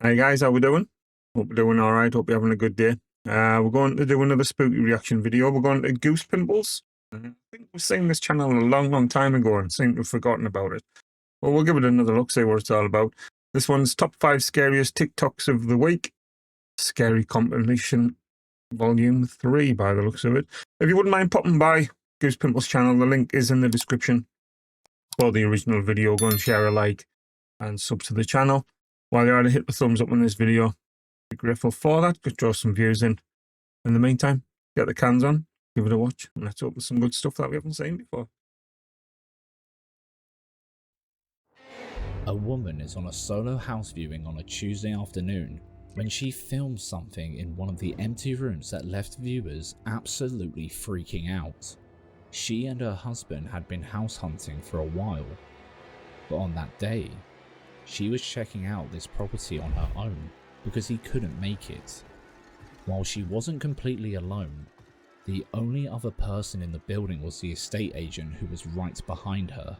Hey guys, how we doing? Hope we're doing alright, hope you're having a good day. We're going to do another spooky reaction video. We're going to Goose Pimples. I think we've seen this channel a long time ago and seem to have forgotten about it. Well, we'll give it another look, see what it's all about. This one's top 5 scariest TikToks of the week. Scary compilation volume 3 by the looks of it. If you wouldn't mind popping by Goose Pimples channel, the link is in the description for the original video. Go and share a like and sub to the channel. While you're at it, hit the thumbs up on this video. Be grateful for that. Could draw some views in. In the meantime, get the cans on, give it a watch, and let's open some good stuff that we haven't seen before. A woman is on a solo house viewing on a Tuesday afternoon when she filmed something in one of the empty rooms that left viewers absolutely freaking out. She and her husband had been house hunting for a while, but on that day, she was checking out this property on her own because he couldn't make it. While she wasn't completely alone, the only other person in the building was the estate agent who was right behind her.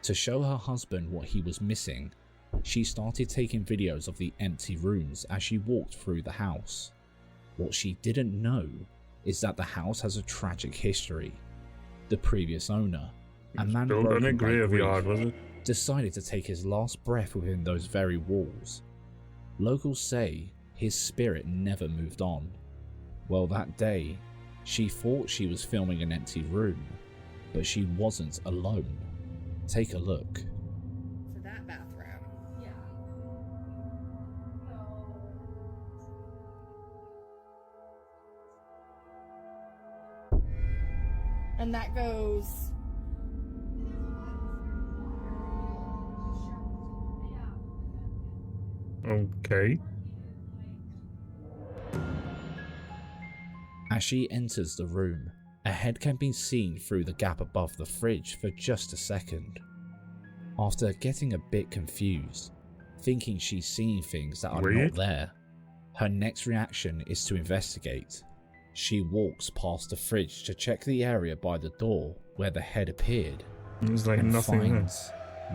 To show her husband what he was missing, she started taking videos of the empty rooms as she walked through the house. What she didn't know is that the house has a tragic history. The previous owner, a man broken by grief, decided to take his last breath within those very walls. Locals say his spirit never moved on. Well, that day, she thought she was filming an empty room, but she wasn't alone. Take a look. To that bathroom. Yeah. And that goes. Okay. As she enters the room, a head can be seen through the gap above the fridge for just a second. After getting a bit confused, thinking she's seeing things that are not there, her next reaction is to investigate. She walks past the fridge to check the area by the door where the head appeared, There's like and nothing finds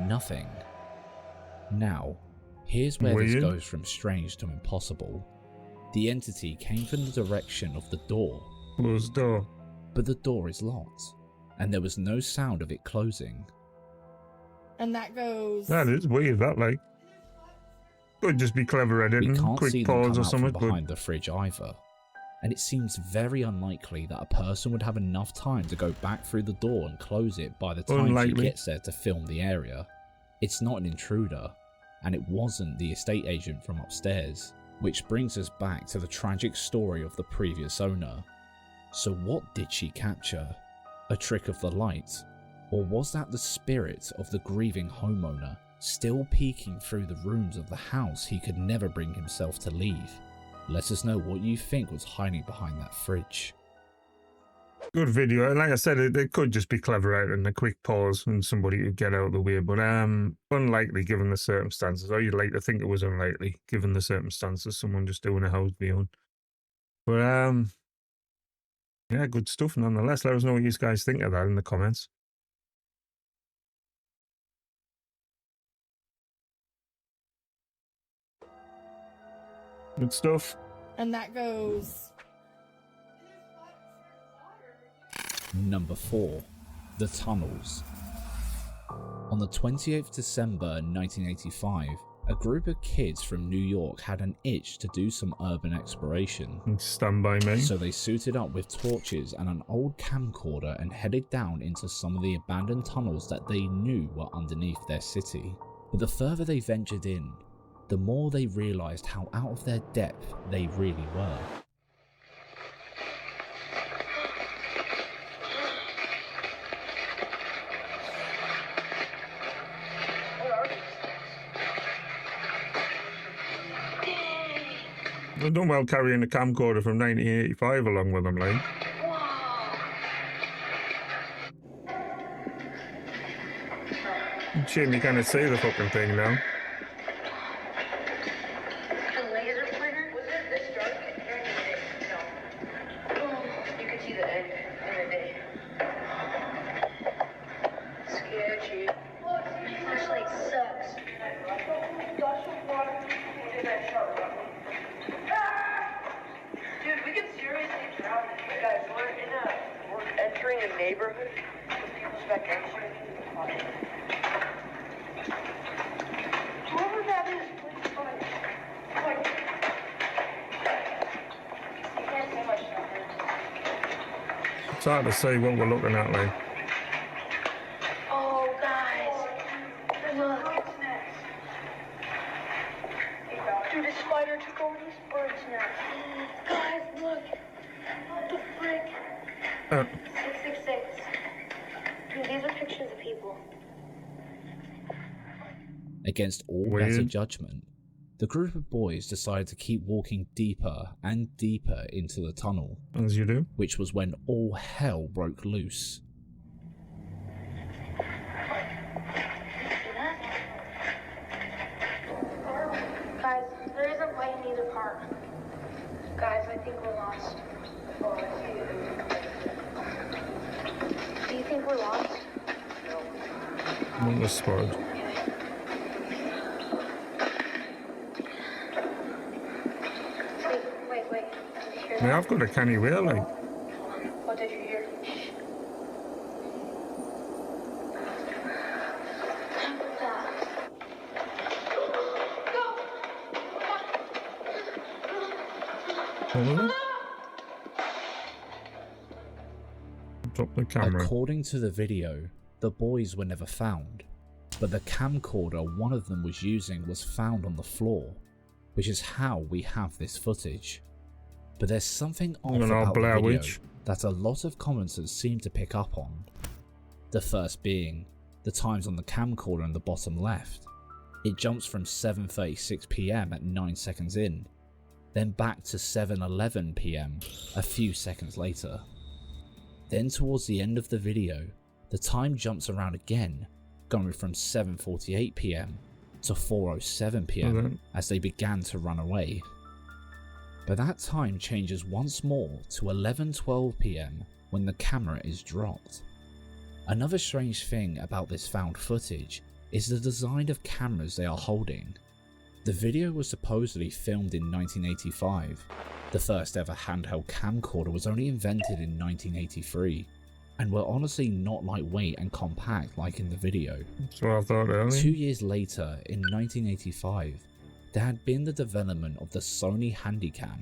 nothing. Now, here's where this goes from strange to impossible. The entity came from the direction of the door. Closed door. But the door is locked, and there was no sound of it closing. And that goes. That is weird, that like. Could just be clever editing, We can't quick see them pause come or out something. from behind the fridge either, and it seems very unlikely that a person would have enough time to go back through the door and close it by the time she gets there to film the area. It's not an intruder, and it wasn't the estate agent from upstairs, which brings us back to the tragic story of the previous owner. So what did she capture? A trick of the light? Or was that the spirit of the grieving homeowner still peeking through the rooms of the house he could never bring himself to leave? Let us know what you think was hiding behind that fridge. Good video. Like I said, it could just be clever editing, a quick pause and somebody could get out of the way. But unlikely given the circumstances. Or you'd like to think it was unlikely given the circumstances. Someone just doing a house viewing. But yeah, good stuff nonetheless. Let us know what you guys think of that in the comments. Good stuff. And that goes. Number 4. The Tunnels. On the 28th December 1985, a group of kids from New York had an itch to do some urban exploration. Stand by me. So they suited up with torches and an old camcorder and headed down into some of the abandoned tunnels that they knew were underneath their city. But the further they ventured in, the more they realized how out of their depth they really were. They've done well carrying a camcorder from 1985 along with them, like. Shame you can't see the fucking thing now. The laser pointer? Was it this dark? No. Oh, you could see the end in the day. Sketchy. Flashlight sucks. a neighborhood with people's vacation. Whoever that is, please find it. Like, you can't say much numbers. It's hard to say what we're looking at, like. Oh, guys. Look. Dude, a spider took over this bird's nest. Guys, look. What the frick? 666. Dude, these are pictures of people. Against all Weird. better judgment, the group of boys decided to keep walking deeper and deeper into the tunnel, As you do. which was when all hell broke loose. Guys, there isn't light in either part. Guys, I think we're lost. Do you think we're lost? Not the spot. Wait. Did you hear Now that? I've got a canny wheel, like. What did you hear? What was it? Drop the camera. According to the video, the boys were never found, but the camcorder one of them was using was found on the floor, which is how we have this footage. But there's something off Well, about the Blair video Witch. that a lot of commenters seem to pick up on. The first being the times on the camcorder in the bottom left. It jumps from 7:36 PM at 9 seconds in, then back to 7:11 PM a few seconds later. Then towards the end of the video, the time jumps around again, going from 7:48 PM to 4:07 PM Okay. as they began to run away. But that time changes once more to 11:12 PM when the camera is dropped. Another strange thing about this found footage is the design of cameras they are holding. The video was supposedly filmed in 1985. The first ever handheld camcorder was only invented in 1983, and were honestly not lightweight and compact like in the video. That's what I thought earlier. 2 years later, in 1985, there had been the development of the Sony Handycam,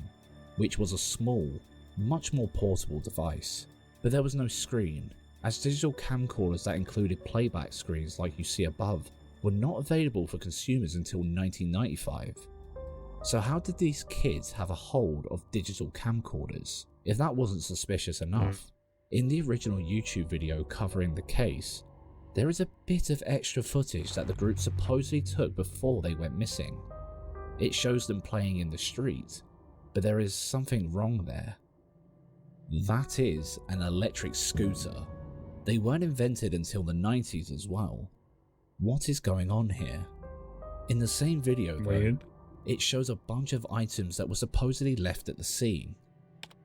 which was a small, much more portable device. But there was no screen, as digital camcorders that included playback screens like you see above were not available for consumers until 1995. So how did these kids have a hold of digital camcorders? If that wasn't suspicious enough, in the original YouTube video covering the case, there is a bit of extra footage that the group supposedly took before they went missing. It shows them playing in the street, but there is something wrong there. That is an electric scooter. They weren't invented until the 90s as well. What is going on here? In the same video though, Weird. it shows a bunch of items that were supposedly left at the scene,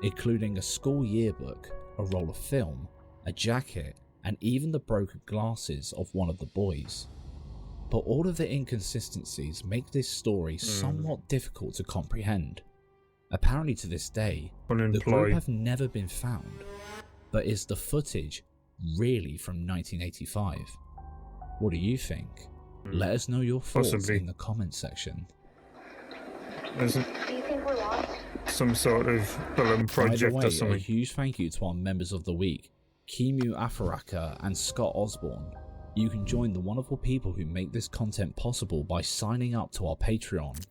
including a school yearbook, a roll of film, a jacket, and even the broken glasses of one of the boys. But all of the inconsistencies make this story somewhat difficult to comprehend. Apparently to this day, the group Unemployed. have never been found, but is the footage really from 1985? What do you think? Let us know your thoughts Possibly. in the comments section. Isn't Do you think we're lost? some sort of film By the project way, or a something? huge thank you to our members of the week, Kimu Afaraka and Scott Osborne. You can join the wonderful people who make this content possible by signing up to our Patreon.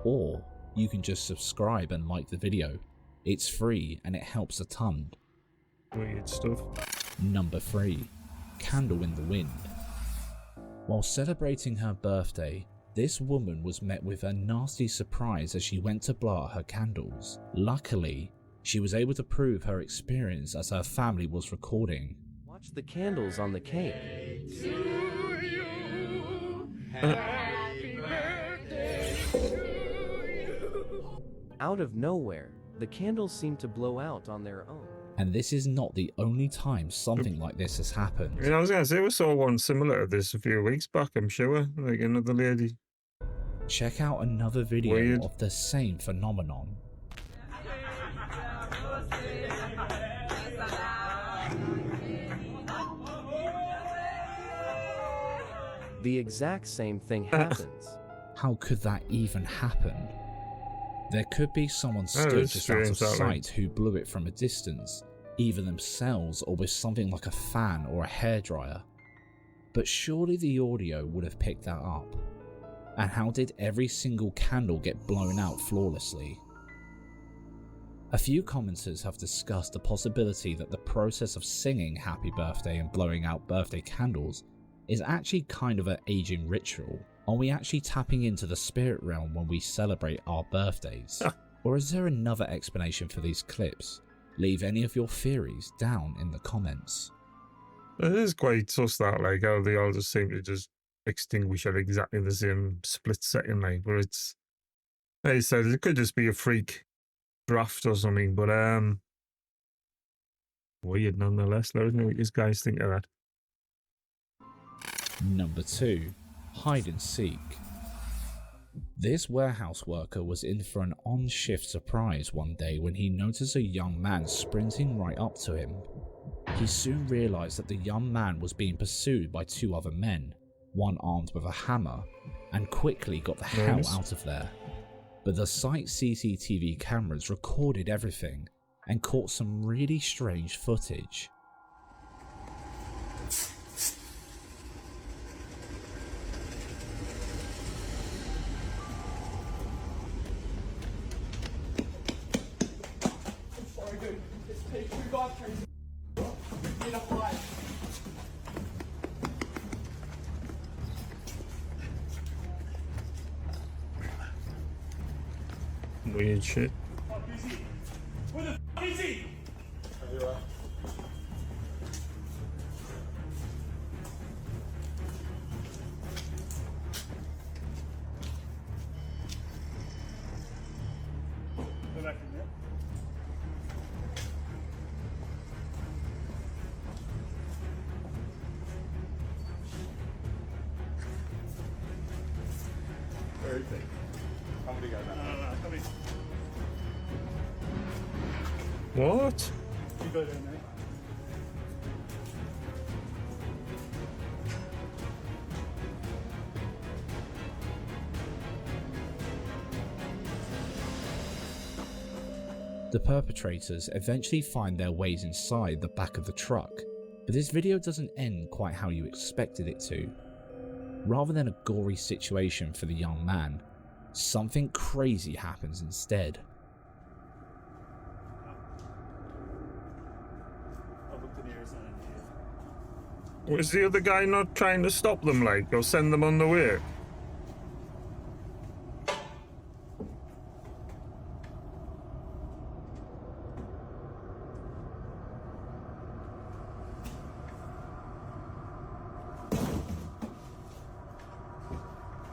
Or you can just subscribe and like the video. It's free and it helps a ton. Weird stuff. Number 3. Candle in the Wind. While celebrating her birthday, this woman was met with a nasty surprise as she went to blow out her candles. Luckily, she was able to prove her experience as her family was recording. Watch the candles on the cake. Out of nowhere, the candles seem to blow out on their own. And this is not the only time something like this has happened. I was going to say, we saw one similar to this a few weeks back, I'm sure. Like another lady. Check out another video Weird. of the same phenomenon. The exact same thing happens. How could that even happen? There could be someone stood is just out of strange, that, sight who blew it from a distance, either themselves or with something like a fan or a hairdryer. But surely the audio would have picked that up. And how did every single candle get blown out flawlessly? A few commenters have discussed the possibility that the process of singing happy birthday and blowing out birthday candles is actually kind of an aging ritual. Are we actually tapping into the spirit realm when we celebrate our birthdays? Or is there another explanation for these clips? Leave any of your theories down in the comments. It is quite sus that, like, how they all just seem to just extinguish at exactly the same split second, like, where it's, like I said, it could just be a freak draft or something, but, weird nonetheless. Let us know what you guys think of that. Number 2. Hide and seek. This warehouse worker was in for an on-shift surprise one day when he noticed a young man sprinting right up to him. He soon realised that the young man was being pursued by 2 other men, one armed with a hammer, and quickly got the hell out of there. But the site CCTV cameras recorded everything and caught some really strange footage. Weird shit. Where the f is he? Go back in there. Where is he? How many guys? No, come in. What? You go down there. The perpetrators eventually find their ways inside the back of the truck, but this video doesn't end quite how you expected it to. Rather than a gory situation for the young man, something crazy happens instead. I'll look to the other side of here. Was the other guy not trying to stop them, like, or send them on the way?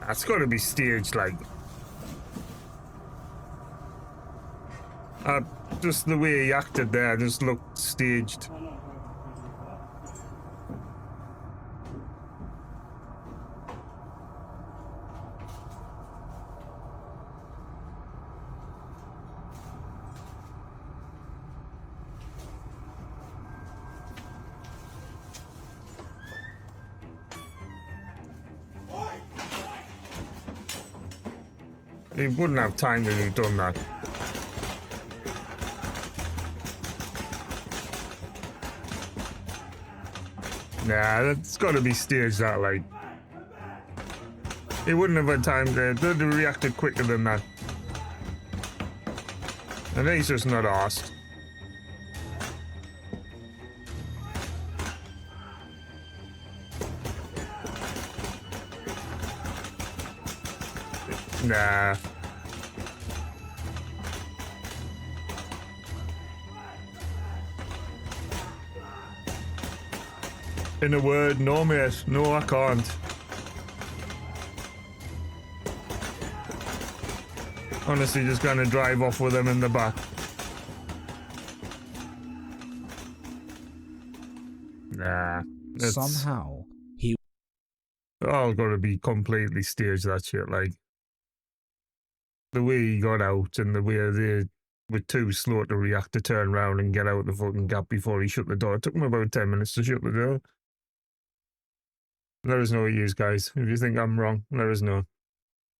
That's got to be staged, like. Just the way he acted there just looked staged. He wouldn't have time to have done that. Nah, that's got to be staged, that, like. He wouldn't have had time to. They'd have reacted quicker than that. And he's just not asked. Nah. In a word, no mate. No, I can't. Honestly, just gonna drive off with them in the back. Nah. It's Somehow, he all gotta be completely staged, that shit, like. The way he got out and the way they were too slow to react to turn around and get out the fucking gap before he shut the door. It took him about 10 minutes to shut the door. Let us know what you use, guys. If you think I'm wrong, let us know.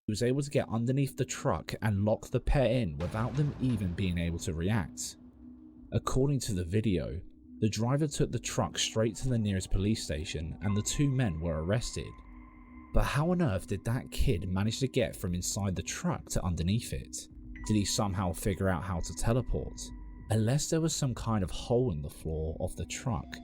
He was able to get underneath the truck and lock the pair in without them even being able to react. According to the video, the driver took the truck straight to the nearest police station and the two men were arrested. But how on earth did that kid manage to get from inside the truck to underneath it? Did he somehow figure out how to teleport? Unless there was some kind of hole in the floor of the truck,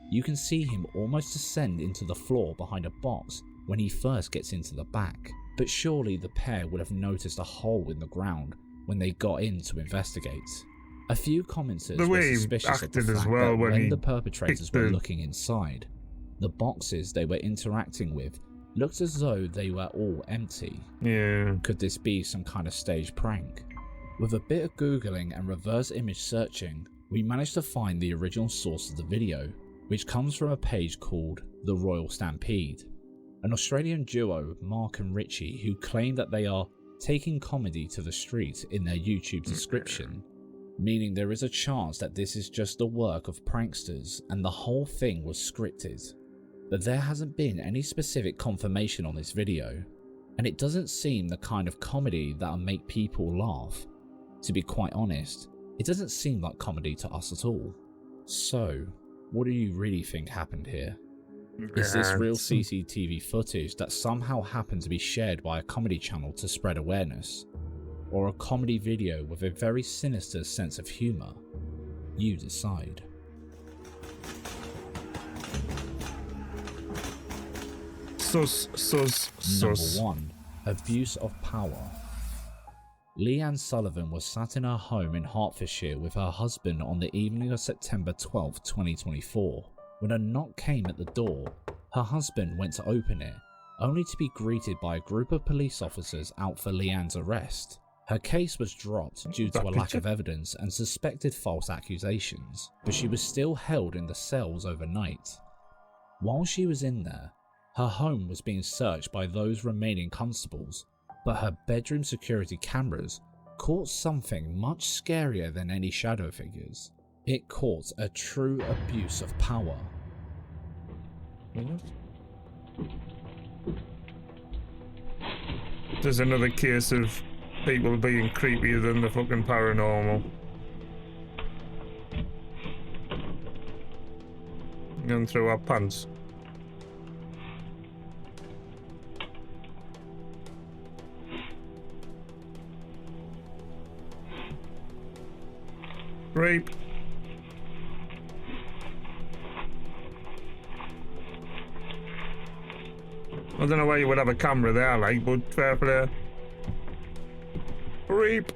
you can see him almost descend into the floor behind a box when he first gets into the back. But surely the pair would have noticed a hole in the ground when they got in to investigate. A few commenters were suspicious of the fact that when the perpetrators were looking inside, the boxes they were interacting with looked as though they were all empty. Yeah. Could this be some kind of staged prank? With a bit of googling and reverse image searching, we managed to find the original source of the video, which comes from a page called The Royal Stampede, an Australian duo, Mark and Richie, who claim that they are taking comedy to the street in their YouTube description, meaning there is a chance that this is just the work of pranksters and the whole thing was scripted. But there hasn't been any specific confirmation on this video, and it doesn't seem the kind of comedy that'll make people laugh. To be quite honest, it doesn't seem like comedy to us at all. So, what do you really think happened here? Is this real CCTV footage that somehow happened to be shared by a comedy channel to spread awareness? Or a comedy video with a very sinister sense of humour? You decide. Number 1. Abuse of power. Leanne Sullivan was sat in her home in Hertfordshire with her husband on the evening of September 12, 2024. When a knock came at the door, her husband went to open it, only to be greeted by a group of police officers out for Leanne's arrest. Her case was dropped due to a lack of evidence and suspected false accusations, but she was still held in the cells overnight. While she was in there, her home was being searched by those remaining constables, but her bedroom security cameras caught something much scarier than any shadow figures. It caught a true abuse of power. There's another case of people being creepier than the fucking paranormal. Going through our pants. Rape. I don't know why you would have a camera there, like, but fair play. Rape.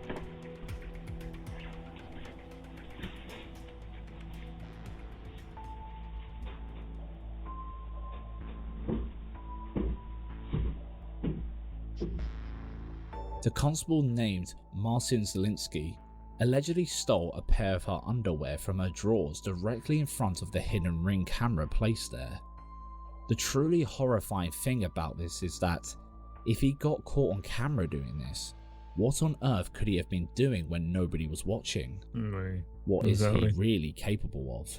The constable named Marcin Zielinski allegedly stole a pair of her underwear from her drawers directly in front of the hidden Ring camera placed there. The truly horrifying thing about this is that if he got caught on camera doing this, what on earth could he have been doing when nobody was watching? What is he really capable of?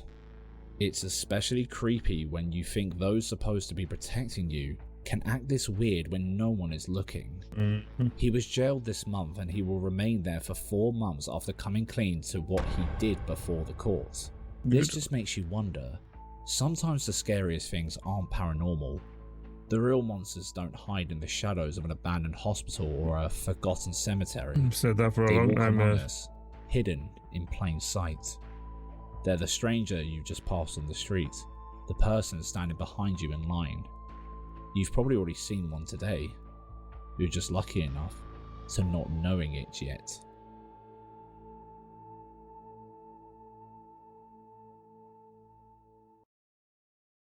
It's especially creepy when you think those supposed to be protecting you can act this weird when no one is looking. He was jailed this month and he will remain there for 4 months after coming clean to what he did before the court. This just makes you wonder, sometimes the scariest things aren't paranormal. The real monsters don't hide in the shadows of an abandoned hospital or a forgotten cemetery. I've said that for a long time. Among us, hidden in plain sight. They're the stranger you just passed on the street, the person standing behind you in line. You've probably already seen one today. You're just lucky enough to not knowing it yet.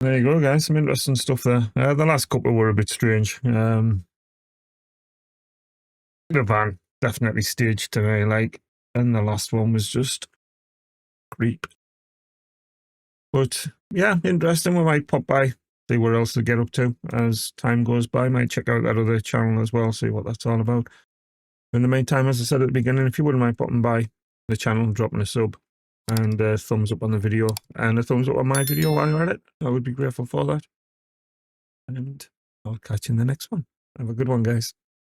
There you go, guys. Some interesting stuff there. The last couple were a bit strange. The van definitely staged to me, like, and the last one was just creep. But yeah, interesting. We might pop by, see what else to get up to as time goes by. Might check out that other channel as well, see what that's all about. In the meantime, as I said at the beginning, if you wouldn't mind popping by the channel, dropping a sub, and a thumbs up on the video, and a thumbs up on my video while you're at it, I would be grateful for that. and I'll catch you in the next one. Have a good one, guys.